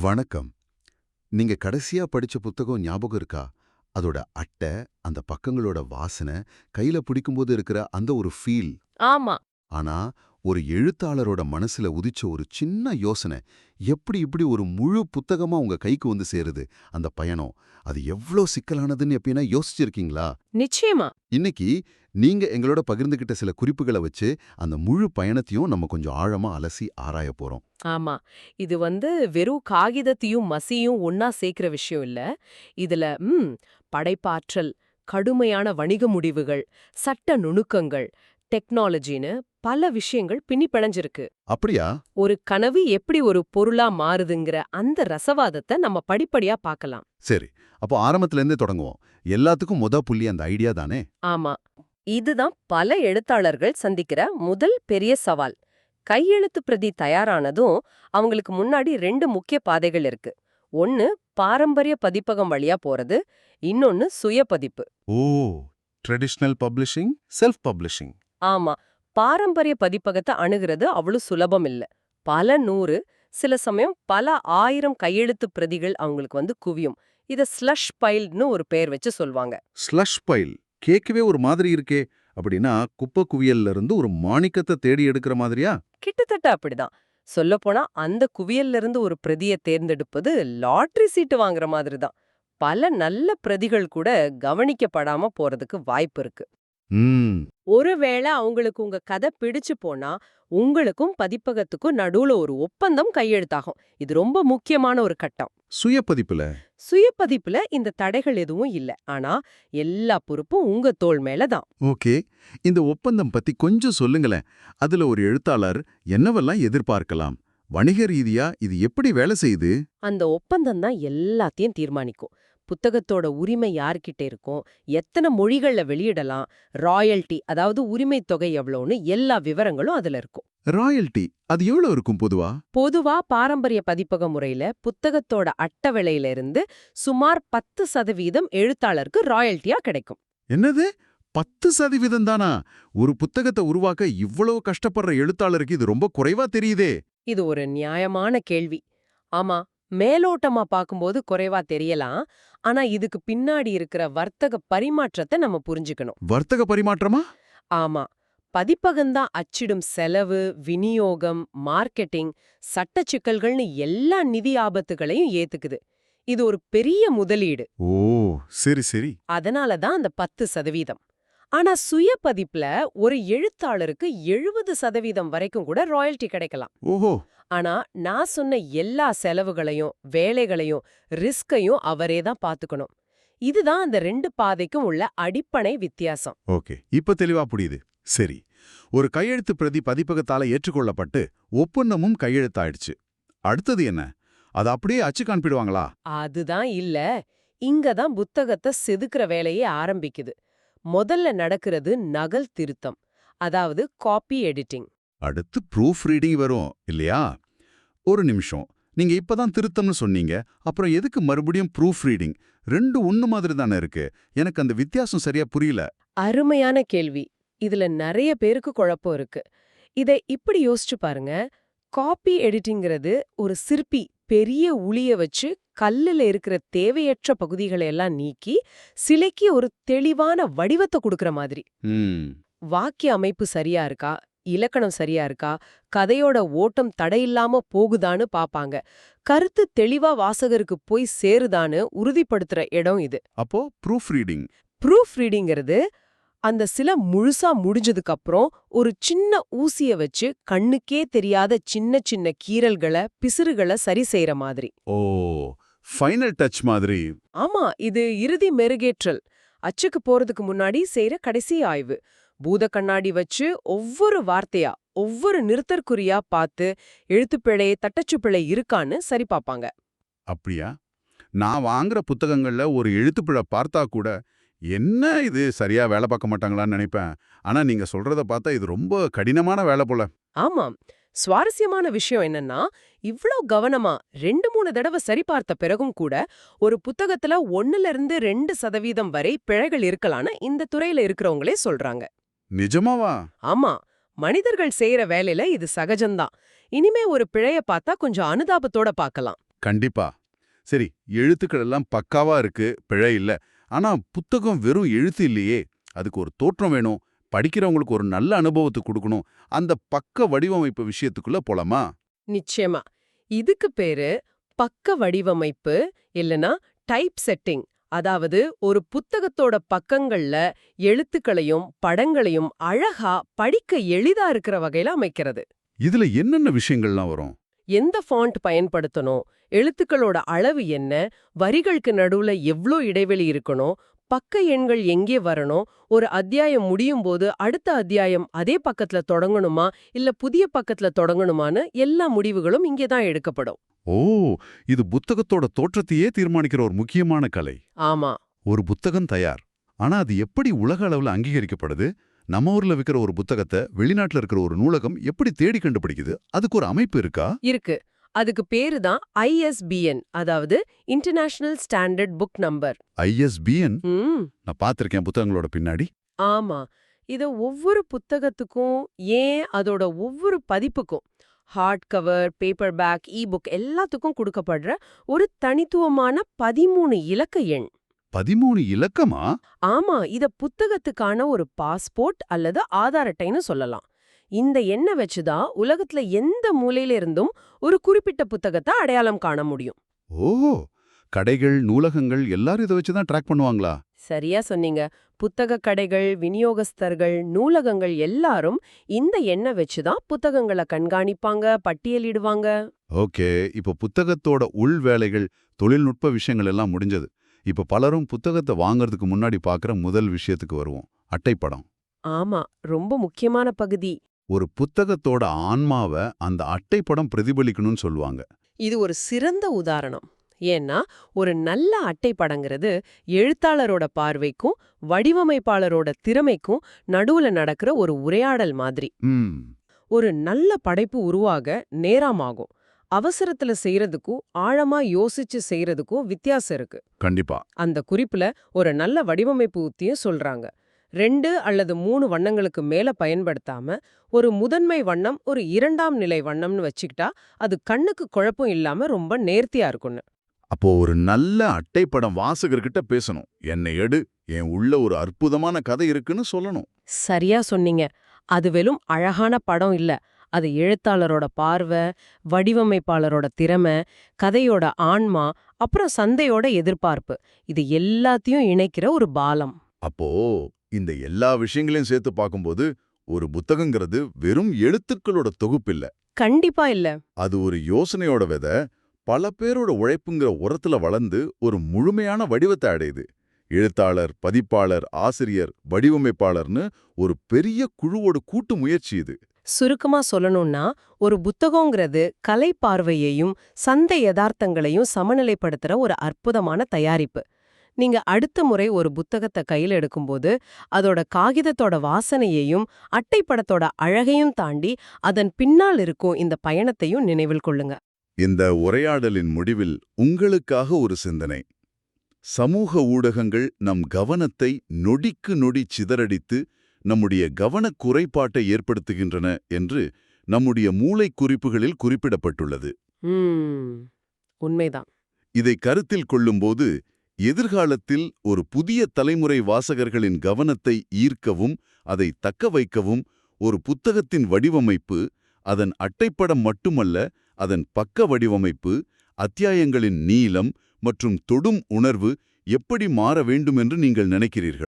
வணக்கம். நீங்க கடைசியா படிச்ச புத்தகம் ஞாபகம் இருக்கா? அதோட அட்டை, அந்த பக்கங்களோட வாசனை, கையில பிடிக்கும்போது இருக்கிற அந்த ஒரு ஃபீல். ஆமா. ஆனா, ஒரு எழுத்தாளரோட மனசுல உதிச்ச ஒரு சின்ன யோசனை, எப்படி இப்படி ஒரு முழு புத்தகமா உங்க கைக்கு வந்து சேருது? அந்த பயணம், அது எவ்ளோ சிக்கலானதுன்னு எப்படின்னா யோசிச்சிருக்கீங்களா? நிச்சயமா. இன்னைக்கு நீங்க எங்களோட பகிர்ந்துகிட்ட சில குறிப்புகள வச்சு, அந்த முழு பயணத்தையும் நம்ம கொஞ்சம் ஆழமா அலசி ஆராயப் போறோம். ஆமா. இது வெறும் காகிதத்தையும் மசியும் ஒன்னா சேர்க்கிற விஷயம் இல்ல. இதுல படைப்பாற்றல், கடுமையான வணிக முடிவுகள், சட்ட நுணுக்கங்கள், டெக்னாலஜின்னு பல விஷயங்கள் பின்னி பிணைஞ்சிருக்கு. அப்படியா? ஒரு கனவு எப்படி ஒரு பொருளா மாறுதுங்கிற அந்த ரசவாதத்தை நம்ம படிப்படியா பார்க்கலாம். சரி. அப்போ ஆரம்பத்துல இருந்தே தொடங்குவோம். எல்லாத்துக்கும் புள்ளி அந்த ஐடியா தானே? ஆமா. இதுதான் பல எழுத்தாளர்கள் சந்திக்கிற முதல் பெரிய சவால். கையெழுத்து பிரதி தயாரானதும் அவங்களுக்கு முன்னாடி ரெண்டு முக்கிய பாதைகள் இருக்கு. ஒன்னு பாரம்பரிய பதிப்பகம் வழியா போறது, இன்னொன்னு சுய பதிப்பு. ஓ! Traditional publishing, self publishing. ஆமா, பாரம்பரிய பதிப்பகத்தை அணுகிறது அவ்வளவு சுலபம் இல்ல. பல நூறு, சில சமயம் பல ஆயிரம் கையெழுத்து பிரதிகள் அவங்களுக்கு குவியும். இத ஸ்லஷ் பைல்னு ஒரு பெயர் வச்சு சொல்வாங்க. ஸ்லஷ் பைல் கேட்கவே ஒரு மாதிரி இருக்கே. அப்படின்னா குப்பை குவியல்ல இருந்து ஒரு மாணிக்கத்தை தேடி எடுக்கிற மாதிரியா? கிட்டத்தட்ட அப்படிதான். சொல்லப்போனா அந்த குவியல்ல இருந்து ஒரு பிரதிய தேர்ந்தெடுப்பது லாட்டரி சீட்டு வாங்குற மாதிரி தான். பல நல்ல பிரதிகள் கூட கவனிக்கப்படாம போறதுக்கு வாய்ப்பு இருக்கு. ம். ஒருவேளை அவங்களுக்கு உங்க கதை பிடிச்சு போனா, உங்களுக்கும் பதிப்பகத்துக்கும் நடுவுல ஒரு ஒப்பந்தம் கையெழுத்தாகும். இது ரொம்ப முக்கியமான ஒரு கட்டம். சுய பதிப்புல. சுயபதிப்புல இந்த தடைகள் எதுவும் இல்ல. ஆனா எல்லா பொறுப்பும் உங்க தோள் மேல தான். ஓகே. இந்த ஒப்பந்தம் பத்தி கொஞ்சம் சொல்லுங்களேன். அதுல ஒரு எழுத்தாளர் என்னவெல்லாம் எதிர்பார்க்கலாம்? வணிக ரீதியா இது எப்படி வேலை செய்யுது? அந்த ஒப்பந்தம் தான் எல்லாத்தையும் தீர்மானிக்கும். புத்தகத்தோட உரிமை யார்கிட்ட இருக்கும், எத்தனை மொழிகள்ல வெளியிடலாம், ராயல்டி அதாவது உரிமை தொகை எவ்வளோன்னு எல்லா விவரங்களும் அதுல இருக்கும். ராயல்டி அது எவ்வளவு இருக்கும் பொதுவா? பொதுவா பாரம்பரிய பதிப்பக முறையில புத்தகத்தோட அட்டை விலையில இருந்து சுமார் 10% எழுத்தாளருக்கு ராயல்ட்டியா கிடைக்கும். என்னது? 10% தானா? ஒரு புத்தகத்தை உருவாக்க இவ்வளவு கஷ்டப்படுற எழுத்தாளருக்கு இது ரொம்ப குறைவா தெரியுதே. இது ஒரு நியாயமான கேள்வி. ஆமா, மேலோட்டமா பார்க்கும்போது குறைவா தெரியலாம். ஆனா இதுக்கு பின்னாடி இருக்கிற வர்த்தக பரிமாற்றத்தை நம்ம புரிஞ்சுக்கணும். வர்த்தக பரிமாற்றமா? ஆமா, பதிப்பகம்தான் அச்சிடும் செலவு, விநியோகம், மார்க்கெட்டிங், சட்ட சிக்கல்கள்னு எல்லா நிதி ஆபத்துகளையும் ஏத்துக்குது. இது ஒரு பெரிய முதலீடு. ஓ, சரி சரி. அதனால தான் அந்த 10%. ஆனா சுய பதிப்புல ஒரு எழுத்தாளருக்கு 70% வரைக்கும் கூட ராயல்டி கிடைக்கலாம். ஓஹோ. ஆனா நான் சொன்ன எல்லா செலவுகளையும், வேலைகளையும், ரிஸ்கையும் அவரே தான் பாத்துக்கணும். இதுதான் அந்த ரெண்டு பாதைக்கும் உள்ள அடிப்படை வித்தியாசம். ஓகே, இப்ப தெளிவா புரியுது. சரி, ஒரு கையெழுத்து பிரதி பதிப்பகத்தால ஏற்றுக்கொள்ளப்பட்டு ஒப்பந்தமும் கையெழுத்தாயிடுச்சு. அடுத்தது என்ன? அது அப்படியே அச்சு காண்பிடுவாங்களா? அதுதான் இல்ல. இங்கதான் புத்தகத்தை செதுக்குற வேலையே ஆரம்பிக்குது. முதல்ல நடக்கிறது நகல் திருத்தம், அதாவது காப்பி எடிட்டிங். அடுத்து ப்ரூஃப் ரீடிங் வரும் இல்லையா? ஒரு நிமிஷம், நீங்க இப்பதான் திருத்தம்னு சொன்னீங்க, அப்புறம் எதுக்கு மறுபடியும் ப்ரூஃப் ரீடிங்? ரெண்டு ஒண்ணு மாதிரி தானே இருக்கு. எனக்கு அந்த வித்தியாசம் சரியா புரியல. அருமையான கேள்வி. இதுல நிறைய பேருக்கு குழப்பம் இருக்கு. இதை இப்படி யோசிச்சு பாருங்க. காப்பி எடிட்டிங்கிறது ஒரு சிற்பி பெரிய உளிய வச்சு கல்லுல இருக்கிற தேவையற்ற பகுதிகளை எல்லாம் நீக்கி சிலைக்கு ஒரு தெளிவான வடிவத்தை கொடுக்கற மாதிரி. ம். வாக்கிய அமைப்பு சரியா இருக்கா, இலக்கணம் சரியா இருக்கா, கதையோட ஓட்டம் தடையில்லாம போகுதான்னு பாப்பாங்க. கருத்து தெளிவா வாசகருக்கு போய் சேருதான்னு உறுதிப்படுத்துற இடம் இது. அப்போ ப்ரூஃப் ரீடிங். ப்ரூஃப் ரீடிங்கிறது அந்த சில முழுசா முடிஞ்சதுக்கு அப்புறம் ஒரு சின்ன ஊசிய வச்சு கண்ணுக்கே தெரியாத சின்ன சின்ன கீறல்களை, பிசிறுகளை சரி செய்யற மாதிரி. ஓ, ஃபைனல் டச் மாதிரி. ஆமா, இது இறுதி மெருகேற்றல். அச்சுக்கு போறதுக்கு முன்னாடி செய்யற கடைசி ஆய்வு. பூத கண்ணாடி வச்சு ஒவ்வொரு வார்த்தையா, ஒவ்வொரு நிறுத்தற்குறியா பார்த்து எழுத்துப்பிழை, தட்டச்சுப்பிழை இருக்கான்னு சரி பாப்பாங்க. அப்படியா? நான் வாங்குற புத்தகங்கள்ல ஒரு எழுத்துப்பிழை பார்த்தா கூட என்ன இது சரியா வேலை பார்க்க மாட்டாங்களான்னு நினைப்பேன். ஆனா நீங்க சொல்றத பார்த்தா இது ரொம்ப கடினமான வேலை போல. ஆமாம். சுவாரஸ்யமான விஷயம் என்னன்னா, இவ்ளோ கவனமா 2-3 தடவை சரிபார்த்த பிறகும் கூட ஒரு புத்தகத்துல 1-2% வரை பிழைகள் இருக்கலான்னு இந்த துறையில இருக்கிறவங்களே சொல்றாங்க. நிஜமாவா? ஆமா, மனிதர்கள் செய்யற வேலையில இது சகஜம்தான். இனிமே ஒரு பிழைய பார்த்தா கொஞ்சம் அனுதாபத்தோட பார்க்கலாம். கண்டிப்பா. சரி, எழுத்துக்கள் எல்லாம் பக்காவா இருக்கு, பிழை இல்ல. ஆனா புத்தகம் வெறும் எழுத்து இல்லையே. அதுக்கு ஒரு தோற்றம் வேணும். படிக்கிறவங்களுக்கு ஒரு நல்ல அனுபவத்தை கொடுக்கணும். அந்த பக்க வடிவமைப்பு விஷயத்துக்குள்ள போலாமா? நிச்சயமா. இதுக்கு பேரு பக்க வடிவமைப்பு இல்லனா டைப் செட்டிங். அதாவது ஒரு புத்தகத்தோட பக்கங்கள்ல எழுத்துக்களையும் படங்களையும் அழகா படிக்க எளிதா இருக்கிற வகையில அமைக்கிறது. இதுல என்னென்ன விஷயங்கள்லாம் வரும்? எந்த ஃபாண்ட் பயன்படுத்தணும், எழுத்துக்களோட அளவு என்ன, வரிகளுக்கு நடுவுல எவ்ளோ இடைவெளி இருக்கணும், பக்க எண்கள் எங்கே வரணும், ஒரு அத்தியாயம் முடியும் போது அடுத்த அத்தியாயம் அதே பக்கத்துல தொடங்கணுமா இல்ல புதிய பக்கத்துல தொடங்கணுமான்னு எல்லா முடிவுகளும் இங்கே தான் எடுக்கப்படும். ஓ! இது புத்தகத்தோட தோற்றத்தையே தீர்மானிக்கிற ஒரு முக்கியமான கலை. ஆமா. ஒரு புத்தகம் தயார். ஆனா அது எப்படி உலக அளவுல அங்கீகரிக்கப்படுது? நம்ம ஊர்ல விக்கிற ஒரு புத்தகத்தை வெளிநாட்டுல இருக்கிற ஒரு நூலகம் எப்படி தேடி கண்டுபிடிக்குது? அதுக்கு ஒரு அமைப்பு இருக்கா? இருக்கு. அதுக்கு பேரு தான் ISBN, அதாவது international standard book number. ISBN? ம். நான் பார்த்திருக்கேன் புத்தகங்களோட பின்னாடி. ஆமா. இத ஒவ்வொரு புத்தகத்துக்கும், ஏன் அதோட ஒவ்வொரு பதிப்புக்கும், hardcover, paperback, book எல்லாத்துக்கும் கொடுக்கப்படுற ஒரு தனித்துவமான 13 இலக்க எண். 13 இலக்கமா? ஆமா, இத புத்தகத்துக்கான ஒரு பாஸ்போர்ட் அல்லது ஆதார் அட்டைன்னு சொல்லலாம். இந்த எண்ணை வச்சுதான் உலகத்துல எந்த மூலையில இருந்தும் ஒரு குறிப்பிட்ட புத்தகத்தை அடையாளம் காண முடியும். ஓ! கடைகள், நூலகங்கள் எல்லாரும் இத வச்சு தான் ட்ராக் பண்ணுவாங்களா? சரியா சொன்னீங்க. புத்தக கடைகள், விநியோகஸ்தர்கள், நூலகங்கள் எல்லாரும் இந்த எண்ணை வச்சுதான் புத்தகங்களை கண்காணிப்பாங்க, பட்டியலிடுவாங்க. ஓகே, இப்போ புத்தகத்தோட உள் வேலைகள், தொழில்நுட்ப விஷயங்கள் எல்லாம் முடிஞ்சது. இப்போ பலரும் புத்தகத்தை வாங்குறதுக்கு முன்னாடி பார்க்குற முதல் விஷயத்துக்கு வருவோம். அட்டைப்படம். ஆமா, ரொம்ப முக்கியமான பகுதி. ஒரு புத்தகத்தோட ஆன்மாவ அந்த அட்டைப்படம் பிரதிபலிக்கணும்னு சொல்லுவாங்க. இது ஒரு சிறந்த உதாரணம். ஏன்னா, ஒரு நல்ல அட்டைப்படங்கிறது எழுத்தாளரோட பார்வைக்கும் வடிவமைப்பாளரோட திறமைக்கும் நடுவுல நடக்கிற ஒரு உரையாடல் மாதிரி. ம். ஒரு நல்ல படைப்பு உருவாக நேரமாகும். அவசரத்துல செய்யறதுக்கும் ஆழமா யோசிச்சு செய்யறதுக்கும் வித்தியாசம் இருக்கு. கண்டிப்பா. அந்த குறிப்புல ஒரு நல்ல வடிவமைப்பு உத்தியும் சொல்றாங்க. 2 அல்லது 3 வண்ணங்களுக்கு மேல பயன்படுத்தாம ஒரு முதன்மை வண்ணம், ஒரு 2ஆம் நிலை வண்ணம்னு வச்சுக்கிட்டா அது கண்ணுக்கு குழப்பம் இல்லாம ரொம்ப நேர்த்தியா இருக்கும்னு. அப்போ ஒரு நல்ல அட்டைப்படம் வாசகர்கிட்ட பேசணும். என்னை எடு, என் உள்ள ஒரு அற்புதமான கதை இருக்குன்னு சொல்லணும். சரியா சொன்னீங்க. அது வெறும் அழகான படம் இல்ல. அது எழுத்தாளரோட பார்வை, வடிவமைப்பாளரோட திறமை, கதையோட ஆன்மா, அப்புறம் சந்தையோட எதிர்பார்ப்பு. இது எல்லாத்தையும் இணைக்கிற ஒரு பாலம். அப்போ இந்த எல்லா விஷயங்களையும் சேர்த்து பார்க்கும்போது ஒரு புத்தகங்கிறது வெறும் எழுத்துக்களோட தொகுப்பில்ல. கண்டிப்பா இல்ல. அது ஒரு யோசனையோட விதை, பல பேரோட உழைப்புங்கிற உரத்துல வளர்ந்து ஒரு முழுமையான வடிவத்தை அடையுது. எழுத்தாளர், பதிப்பாளர், ஆசிரியர், வடிவமைப்பாளர்னு ஒரு பெரிய குழுவோட கூட்டு முயற்சி இது. சுருக்கமா சொல்லணும்னா, ஒரு புத்தகங்கிறது கலை பார்வையையும் சந்தை யதார்த்தங்களையும் சமநிலைப்படுத்துற ஒரு அற்புதமான தயாரிப்பு. நீங்க அடுத்த முறை ஒரு புத்தகத்தை கையில எடுக்கும்போது அதோட காகிதத்தோட வாசனையையும் அட்டைப்படத்தோட அழகையும் தாண்டி அதன் பின்னால் இருக்கும் இந்த பயணத்தையும் நினைவில் கொள்ளுங்க. இந்த உரையாடலின் முடிவில் உங்களுக்காக ஒரு சிந்தனை. சமூக ஊடகங்கள் நம் கவனத்தை நொடிக்கு நொடி சிதறடித்து நம்முடைய கவனக் குறைபாட்டை ஏற்படுத்துகின்றன என்று நம்முடைய மூளைக் குறிப்புகளில் குறிப்பிடப்பட்டுள்ளது. உண்மைதான். இதை கருத்தில் கொள்ளும்போது எதிர்காலத்தில் ஒரு புதிய தலைமுறை வாசகர்களின் கவனத்தை ஈர்க்கவும் அதை தக்க வைக்கவும் ஒரு புத்தகத்தின் வடிவமைப்பு, அதன் அட்டைப்படம் மட்டுமல்ல, அதன் பக்க வடிவமைப்பு, அத்தியாயங்களின் நீளம் மற்றும் தொடும் உணர்வு எப்படி மாற வேண்டுமென்று நீங்கள் நினைக்கிறீர்கள்?